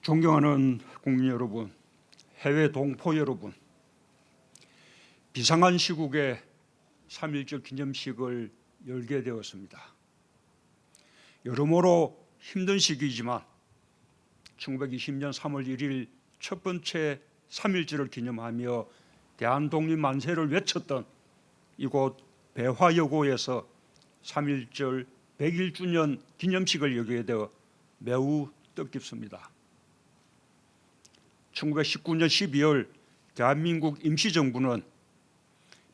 존경하는 국민 여러분, 해외 동포 여러분, 비상한 시국에 3.1절 기념식을 열게 되었습니다. 여러모로 힘든 시기이지만 1920년 3월 1일 첫 번째 3.1절을 기념하며 대한독립 만세를 외쳤던 이곳 배화여고에서 3.1절 101주년 기념식을 열게 되어 매우 뜻깊습니다. 1919년 12월 대한민국 임시정부는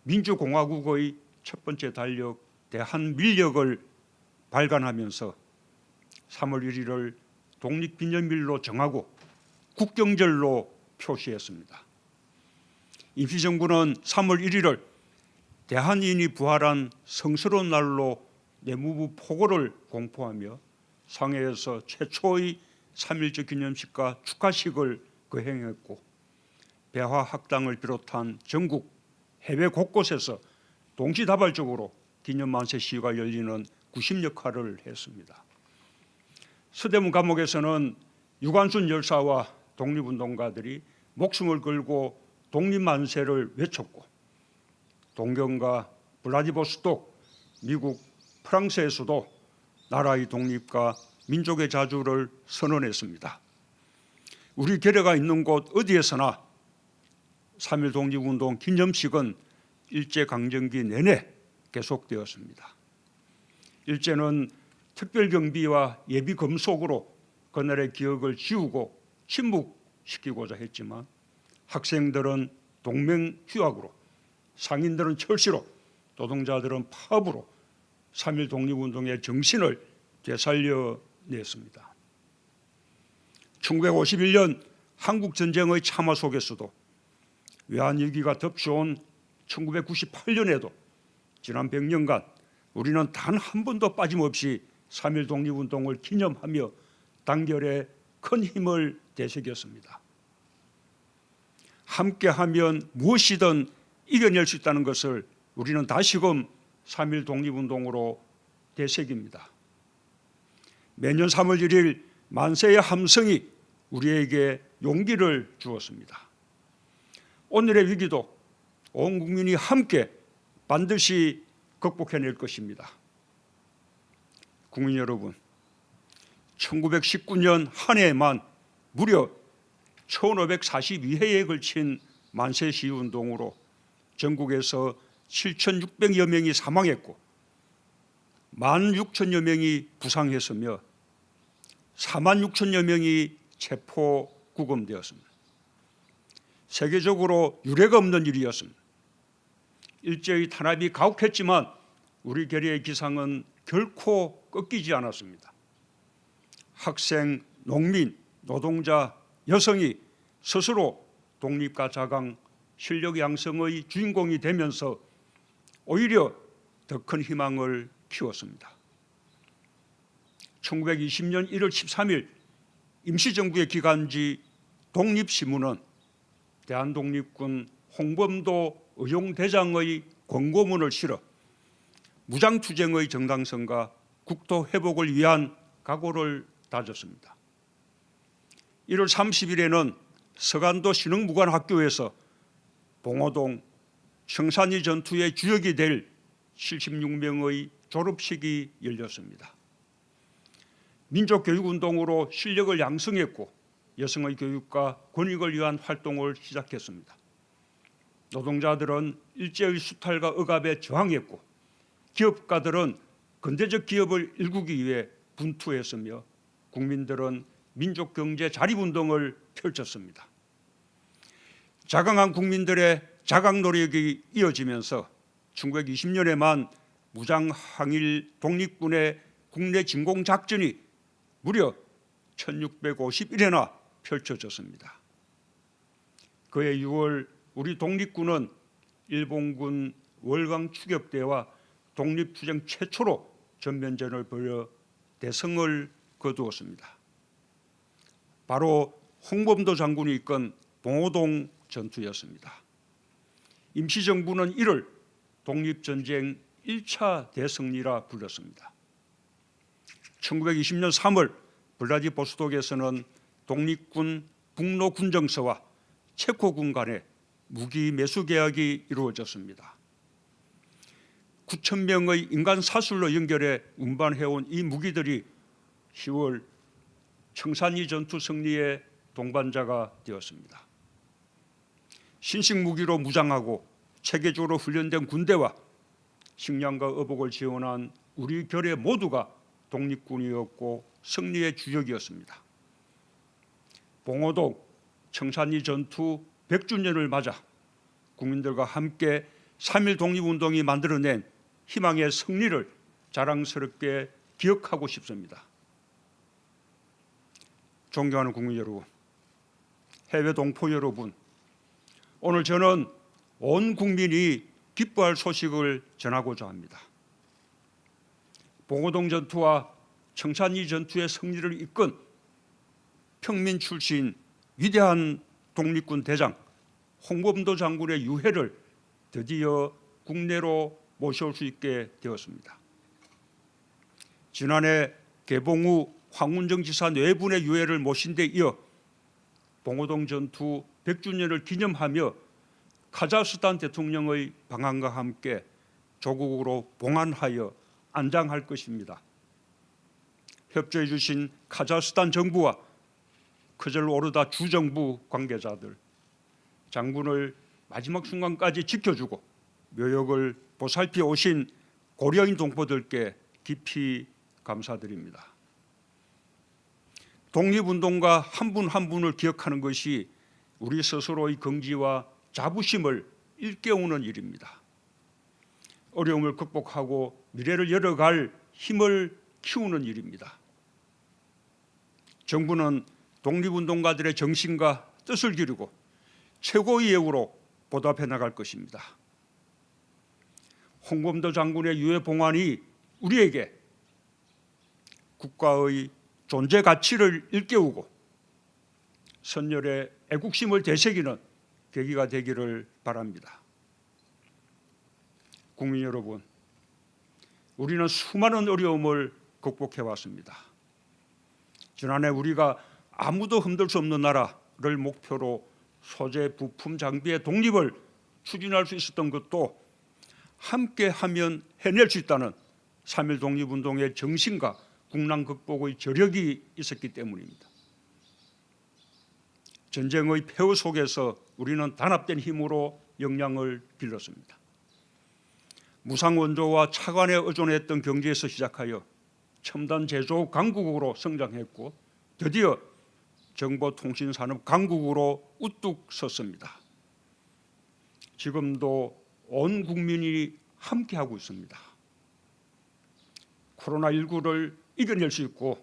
민주공화국의 첫 번째 달력 대한민력을 발간하면서 3월 1일을 독립기념일로 정하고 국경절로 표시했습니다. 임시정부는 3월 1일을 대한인이 부활한 성스러운 날로 내무부 포고를 공포하며 상해에서 최초의 3.1절 기념식과 축하식을 거행했고 배화학당을 비롯한 전국 해외 곳곳에서 동시다발적으로 기념만세 시위가 열리는 구심 역할을 했습니다. 서대문 감옥에서는 유관순 열사와 독립운동가들이 목숨을 걸고 독립만세를 외쳤고 동경과 블라디보스톡, 미국, 프랑스에서도 나라의 독립과 민족의 자주를 선언했습니다. 우리 결여가 있는 곳 어디에서나 3.1 독립운동 기념식은 일제강점기 내내 계속되었습니다. 일제는 특별경비와 예비검속으로 그날의 기억을 지우고 침묵시키고자 했지만 학생들은 동맹휴학으로, 상인들은 철시로, 노동자들은 파업으로 3.1 독립운동의 정신을 되살려냈습니다. 1951년 한국전쟁의 참화 속에서도 외환위기가 덮쳐온 1998년에도 지난 100년간 우리는 단 한 번도 빠짐없이 3.1 독립운동을 기념하며 단결에 큰 힘을 되새겼습니다. 함께하면 무엇이든 이겨낼 수 있다는 것을 우리는 다시금 3.1 독립운동으로 되새깁니다. 매년 3월 1일 만세의 함성이 우리에게 용기를 주었습니다. 오늘의 위기도 온 국민이 함께 반드시 극복해낼 것입니다. 국민 여러분, 1919년 한 해에만 무려 1542회에 걸친 만세 시위운동으로 전국에서 7,600여 명이 사망했고 16,000여 명이 부상했으며 46,000여 명이 체포 구금되었습니다. 세계적으로 유례가 없는 일이었습니다. 일제의 탄압이 가혹했지만 우리 결의의 기상은 결코 꺾이지 않았습니다. 학생, 농민, 노동자, 여성이 스스로 독립과 자강, 실력 양성의 주인공이 되면서 오히려 더 큰 희망을 키웠습니다. 1920년 1월 13일 임시정부의 기관지 독립신문은 대한독립군 홍범도 의용대장의 권고문을 실어 무장투쟁의 정당성과 국토 회복을 위한 각오를 다졌습니다. 1월 30일에는 서간도 신흥무관학교에서 봉오동 청산리 전투의 주역이 될 76명의 졸업식이 열렸습니다. 민족교육운동으로 실력을 양성했고 여성의 교육과 권익을 위한 활동을 시작했습니다. 노동자들은 일제의 수탈과 억압에 저항했고 기업가들은 근대적 기업을 일구기 위해 분투했으며 국민들은 민족경제 자립운동을 펼쳤습니다. 자강한 국민들의 자강 노력이 이어지면서 1920년에만 무장항일 독립군의 국내 진공작전이 무려 1651회나 펼쳐졌습니다. 그해 6월 우리 독립군은 일본군 월강 추격대와 독립투쟁 최초로 전면전을 벌여 대성을 거두었습니다. 바로 홍범도 장군이 이끈 봉오동 전투였습니다. 임시정부는 이를 독립전쟁 1차 대승리라 불렀습니다. 1920년 3월 블라디보스톡에서는 독립군 북로군정서와 체코군 간의 무기 매수 계약이 이루어졌습니다. 9천 명의 인간 사슬로 연결해 운반해온 이 무기들이 10월 청산리 전투 승리의 동반자가 되었습니다. 신식 무기로 무장하고 체계적으로 훈련된 군대와 식량과 의복을 지원한 우리 결의 모두가 독립군이었고 승리의 주역이었습니다. 봉오동 청산리 전투 100주년을 맞아 국민들과 함께 3.1 독립운동이 만들어낸 희망의 승리를 자랑스럽게 기억하고 싶습니다. 존경하는 국민 여러분, 해외 동포 여러분, 오늘 저는 온 국민이 기뻐할 소식을 전하고자 합니다. 봉오동 전투와 청산리 전투의 승리를 이끈 평민 출신 위대한 독립군 대장 홍범도 장군의 유해를 드디어 국내로 모셔올 수 있게 되었습니다. 지난해 개봉 후 황운정 지사 뇌분의 유해를 모신 데 이어 봉오동 전투 100주년을 기념하며 카자흐스탄 대통령의 방한과 함께 조국으로 봉안하여 안장할 것입니다. 협조해 주신 카자흐스탄 정부와 그절 오르다 주정부 관계자들, 장군을 마지막 순간까지 지켜주고 묘역을 보살피 오신 고려인 동포들께 깊이 감사드립니다. 독립운동가 한 분 한 분을 기억하는 것이 우리 스스로의 긍지와 자부심을 일깨우는 일입니다. 어려움을 극복하고 미래를 열어갈 힘을 키우는 일입니다. 정부는 독립운동가들의 정신과 뜻을 기르고 최고의 예우로 보답해 나갈 것입니다. 홍범도 장군의 유해 봉안이 우리에게 국가의 존재 가치를 일깨우고 선열의 애국심을 되새기는 계기가 되기를 바랍니다. 국민 여러분, 우리는 수많은 어려움을 극복해 왔습니다. 지난해 우리가 아무도 흔들 수 없는 나라를 목표로 소재, 부품, 장비의 독립을 추진할 수 있었던 것도 함께하면 해낼 수 있다는 3.1 독립운동의 정신과 국난 극복의 저력이 있었기 때문입니다. 전쟁의 폐허 속에서 우리는 단합된 힘으로 역량을 길렀습니다. 무상원조와 차관에 의존했던 경제에서 시작하여 첨단 제조 강국으로 성장했고 드디어 정보통신산업 강국으로 우뚝 섰습니다. 지금도 온 국민이 함께하고 있습니다. 코로나19를 이겨낼 수 있고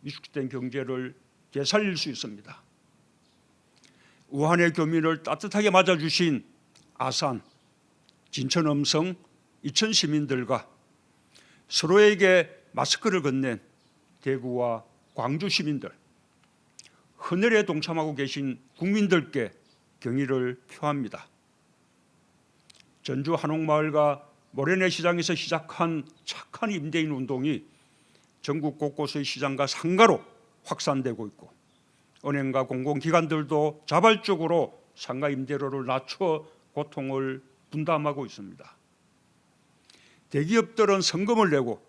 위축된 경제를 되살릴 수 있습니다. 우한의 교민을 따뜻하게 맞아주신 아산, 진천 음성, 이천 시민들과 서로에게 마스크를 건넨 대구와 광주 시민들, 헌혈에 동참하고 계신 국민들께 경의를 표합니다. 전주 한옥마을과 모래내 시장에서 시작한 착한 임대인 운동이 전국 곳곳의 시장과 상가로 확산되고 있고 은행과 공공기관들도 자발적으로 상가 임대료를 낮춰 고통을 분담하고 있습니다. 대기업들은 성금을 내고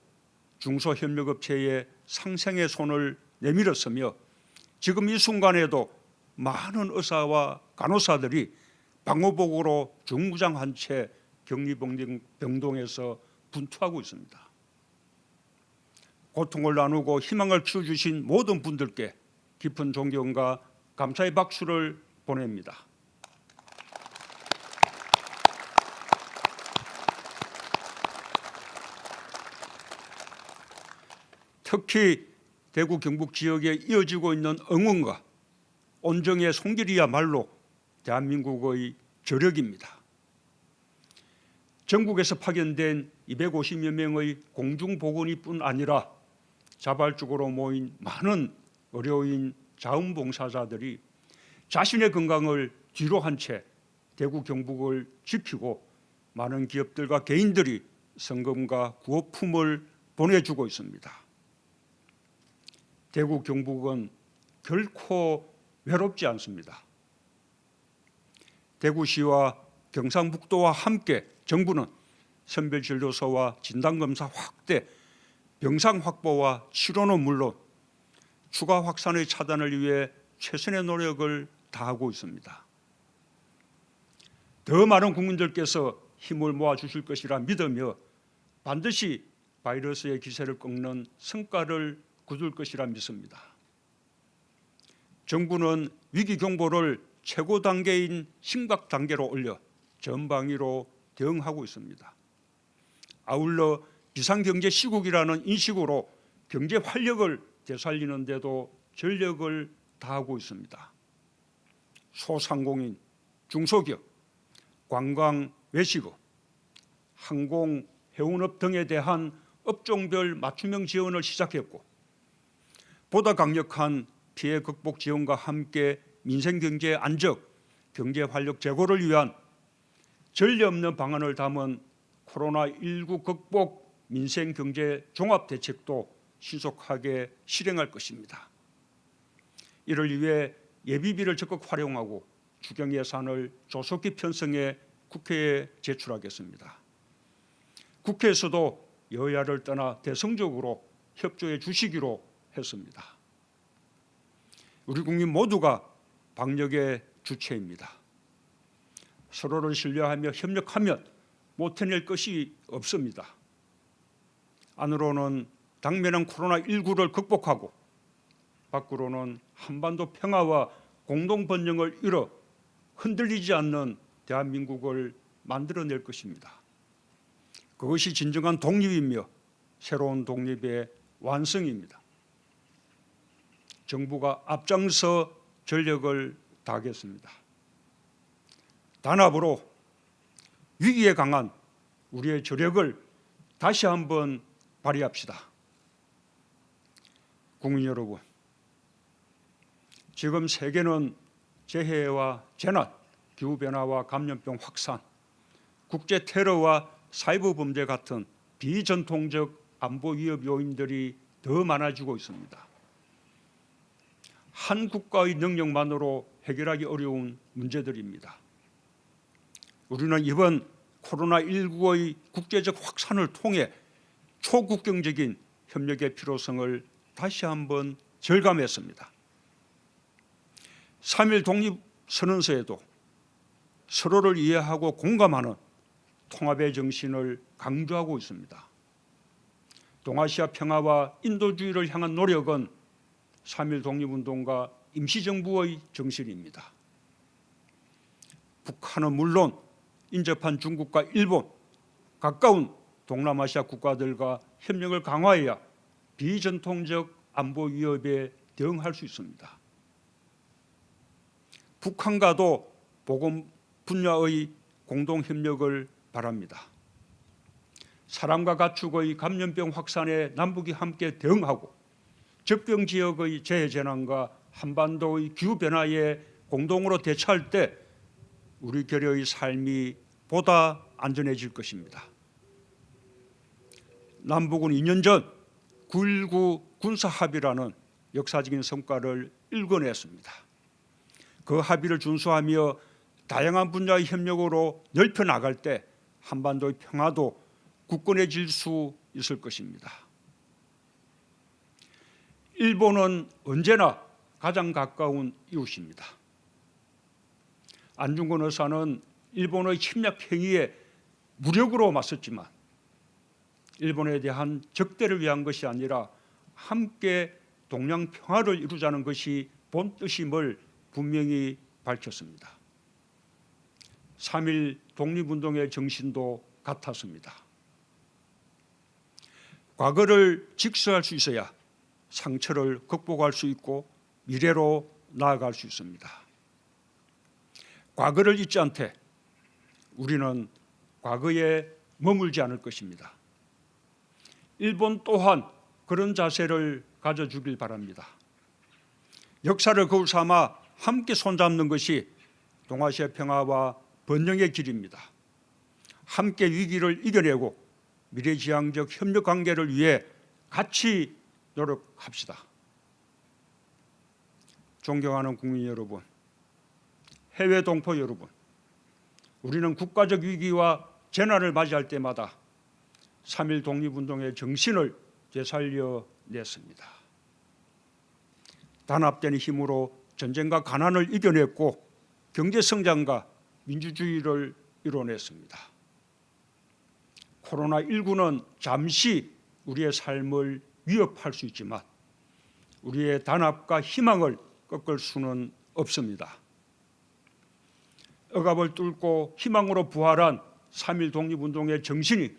중소협력업체의 상생의 손을 내밀었으며 지금 이 순간에도 많은 의사와 간호사들이 방호복으로 중무장한 채 격리병동에서 분투하고 있습니다. 고통을 나누고 희망을 키워주신 모든 분들께 깊은 존경과 감사의 박수를 보냅니다. 특히 대구 경북 지역에 이어지고 있는 응원과 온정의 손길이야말로 대한민국의 저력입니다. 전국에서 파견된 250여 명의 공중보건의뿐 아니라 자발적으로 모인 많은 의료인 자원봉사자들이 자신의 건강을 뒤로 한 채 대구 경북을 지키고 많은 기업들과 개인들이 성금과 구호품을 보내주고 있습니다. 대구 경북은 결코 외롭지 않습니다. 대구시와 경상북도와 함께 정부는 선별진료소와 진단검사 확대, 병상 확보와 치료는 물론 추가 확산의 차단을 위해 최선의 노력을 다하고 있습니다. 더 많은 국민들께서 힘을 모아주실 것이라 믿으며 반드시 바이러스의 기세를 꺾는 성과를 거둘 것이라 믿습니다. 정부는 위기 경보를 최고 단계인 심각 단계로 올려 전방위로 대응하고 있습니다. 아울러 비상경제 시국이라는 인식으로 경제 활력을 되살리는 데도 전력을 다하고 있습니다. 소상공인, 중소기업, 관광, 외식업, 항공, 해운업 등에 대한 업종별 맞춤형 지원을 시작했고 보다 강력한 피해 극복 지원과 함께 민생경제 안정, 경제 활력 제고를 위한 전례 없는 방안을 담은 코로나19 극복 민생경제 종합대책도 신속하게 실행할 것입니다. 이를 위해 예비비를 적극 활용하고 추경 예산을 조속히 편성해 국회에 제출하겠습니다. 국회에서도 여야를 떠나 대성적으로 협조해 주시기로 했습니다. 우리 국민 모두가 방역의 주체입니다. 서로를 신뢰하며 협력하면 못 해낼 것이 없습니다. 안으로는 당면한 코로나19를 극복하고 밖으로는 한반도 평화와 공동 번영을 이뤄 흔들리지 않는 대한민국을 만들어낼 것입니다. 그것이 진정한 독립이며 새로운 독립의 완성입니다. 정부가 앞장서 전력을 다하겠습니다. 단합으로 위기에 강한 우리의 저력을 다시 한번 발휘합시다. 국민 여러분, 지금 세계는 재해와 재난, 기후변화와 감염병 확산, 국제 테러와 사이버 범죄 같은 비전통적 안보 위협 요인들이 더 많아지고 있습니다. 한 국가의 능력만으로 해결하기 어려운 문제들입니다. 우리는 이번 코로나19의 국제적 확산을 통해 초국경적인 협력의 필요성을 다시 한번 절감했습니다. 3.1 독립선언서에도 서로를 이해하고 공감하는 통합의 정신을 강조하고 있습니다. 동아시아 평화와 인도주의를 향한 노력은 3.1 독립운동과 임시정부의 정신입니다. 북한은 물론 인접한 중국과 일본, 가까운 동남아시아 국가들과 협력을 강화해야 비전통적 안보 위협에 대응할 수 있습니다. 북한과도 보건 분야의 공동협력을 바랍니다. 사람과 가축의 감염병 확산에 남북이 함께 대응하고 접경 지역의 재해 재난과 한반도의 기후변화에 공동으로 대처할 때 우리 결여의 삶이 보다 안전해질 것입니다. 남북은 2년 전 9.19 군사합의라는 역사적인 성과를 일궈냈습니다. 그 합의를 준수하며 다양한 분야의 협력으로 넓혀 나갈 때 한반도의 평화도 굳건해질 수 있을 것입니다. 일본은 언제나 가장 가까운 이웃입니다. 안중근 의사는 일본의 침략 행위에 무력으로 맞섰지만 일본에 대한 적대를 위한 것이 아니라 함께 동양 평화를 이루자는 것이 본 뜻임을 분명히 밝혔습니다. 3.1 독립운동의 정신도 같았습니다. 과거를 직시할 수 있어야 상처를 극복할 수 있고 미래로 나아갈 수 있습니다. 과거를 잊지 않되 우리는 과거에 머물지 않을 것입니다. 일본 또한 그런 자세를 가져주길 바랍니다. 역사를 거울 삼아 함께 손잡는 것이 동아시아 평화와 번영의 길입니다. 함께 위기를 이겨내고 미래지향적 협력 관계를 위해 같이 노력합시다. 존경하는 국민 여러분, 해외 동포 여러분, 우리는 국가적 위기와 재난을 맞이할 때마다 3.1 독립운동의 정신을 되살려냈습니다. 단합된 힘으로 전쟁과 가난을 이겨냈고 경제성장과 민주주의를 이뤄냈습니다. 코로나19는 잠시 우리의 삶을 위협할 수 있지만 우리의 단합과 희망을 꺾을 수는 없습니다. 억압을 뚫고 희망으로 부활한 3.1 독립운동의 정신이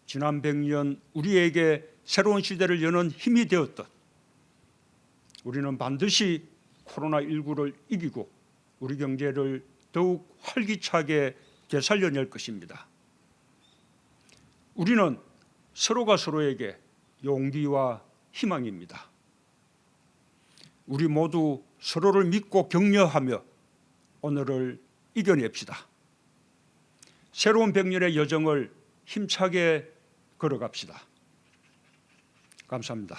지난 100년 우리에게 새로운 시대를 여는 힘이 되었듯 우리는 반드시 코로나19를 이기고 우리 경제를 더욱 활기차게 되살려낼 것입니다. 우리는 서로가 서로에게 용기와 희망입니다. 우리 모두 서로를 믿고 격려하며 오늘을 이겨냅시다. 새로운 100년의 여정을 힘차게 걸어갑시다. 감사합니다.